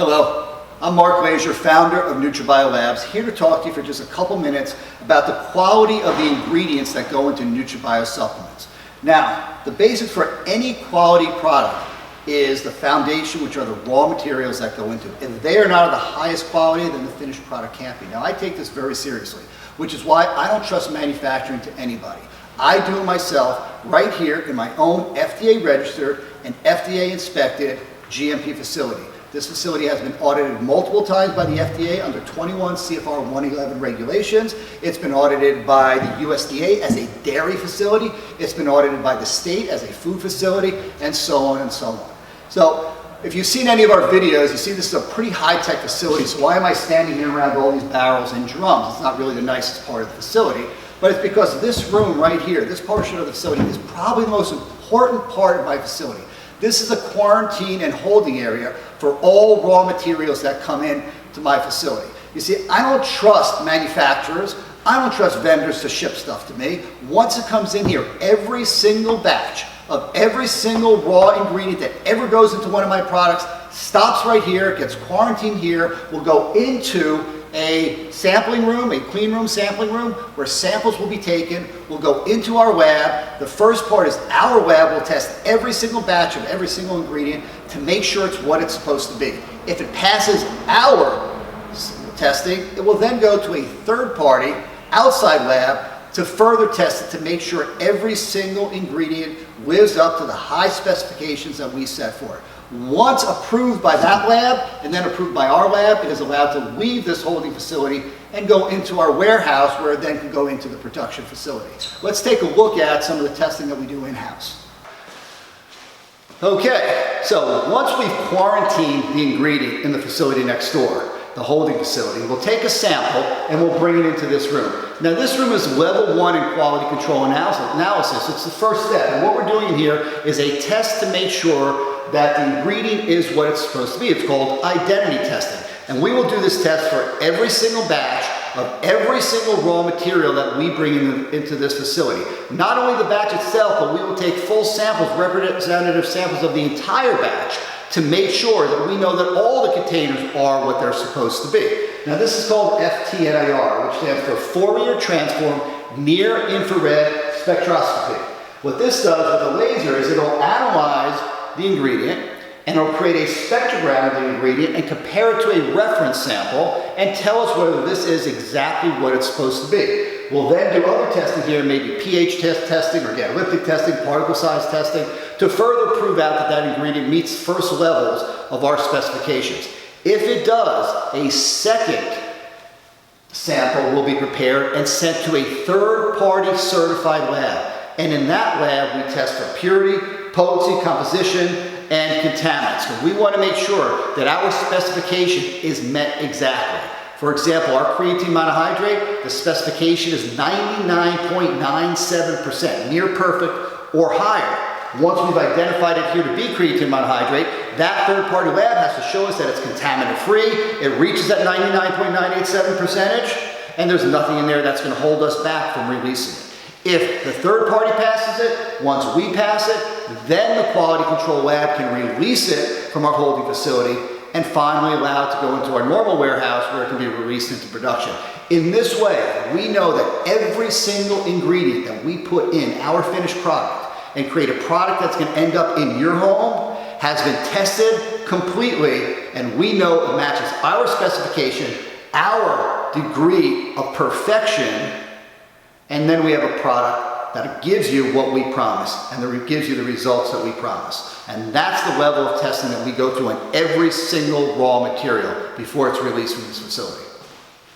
Hello, I'm Mark Glazier, founder of NutraBio Labs, here to talk to you for just a couple minutes about the quality of the ingredients that go into NutraBio supplements. Now, the basics for any quality product is the foundation, which are the raw materials that go into it. If they are not of the highest quality, then the finished product can't be. Now, I take this very seriously, which is why I don't trust manufacturing to anybody. I do it myself right here in my own FDA registered and FDA inspected GMP facility. This facility has been audited multiple times by the FDA under 21 CFR 111 regulations. It's been audited by the USDA as a dairy facility. It's been audited by the state as a food facility, and so on and so on. So if you've seen any of our videos, you see this is a pretty high-tech facility. So why am I standing here around all these barrels and drums? It's not really the nicest part of the facility, but it's because this room right here, this portion of the facility, is probably the most important part of my facility. This is a quarantine and holding area for all raw materials that come in to my facility. You see, I don't trust manufacturers. I don't trust vendors to ship stuff to me. Once it comes in here, every single batch of every single raw ingredient that ever goes into one of my products stops right here, gets quarantined here, will go into a sampling room, a clean room sampling room, where samples will be taken, will go into our lab. The first part is our lab will test every single batch of every single ingredient to make sure it's what it's supposed to be. If it passes our testing, it will then go to a third party outside lab to further test it to make sure every single ingredient lives up to the high specifications that we set for it. Once approved by that lab and then approved by our lab, it is allowed to leave this holding facility and go into our warehouse, where it then can go into the production facility. Let's take a look at some of the testing that we do in-house. Okay, so once we've quarantined the ingredient in the facility next door, the holding facility, we'll take a sample and we'll bring it into this room. Now, this room is level 1 in quality control analysis. It's the first step, and what we're doing here is a test to make sure that the ingredient is what it's supposed to be. It's called identity testing. And we will do this test for every single batch of every single raw material that we bring into this facility. Not only the batch itself, but we will take full samples, representative samples of the entire batch, to make sure that we know that all the containers are what they're supposed to be. Now, this is called FTNIR, which stands for Fourier Transform Near Infrared Spectroscopy. What this does with a laser is it'll analyze the ingredient, and it'll create a spectrogram of the ingredient and compare it to a reference sample and tell us whether this is exactly what it's supposed to be. We'll then do other testing here, maybe pH testing, organoleptic testing, particle size testing, to further prove out that that ingredient meets first levels of our specifications. If it does, a second sample will be prepared and sent to a third-party certified lab. And in that lab, we test for purity, potency, composition, and contaminants. So we want to make sure that our specification is met exactly. For example, our creatine monohydrate, the specification is 99.97%, near perfect or higher. Once we've identified it here to be creatine monohydrate, that third-party lab has to show us that it's contaminant-free, it reaches that 99.987%, and there's nothing in there that's going to hold us back from releasing it. If the third party passes it, once we pass it, then the quality control lab can release it from our holding facility and finally allow it to go into our normal warehouse, where it can be released into production. In this way, we know that every single ingredient that we put in our finished product and create a product that's going to end up in your home has been tested completely, and we know it matches our specification, our degree of perfection. And then we have a product that gives you what we promise, and that gives you the results that we promise. And that's the level of testing that we go through on every single raw material before it's released from this facility.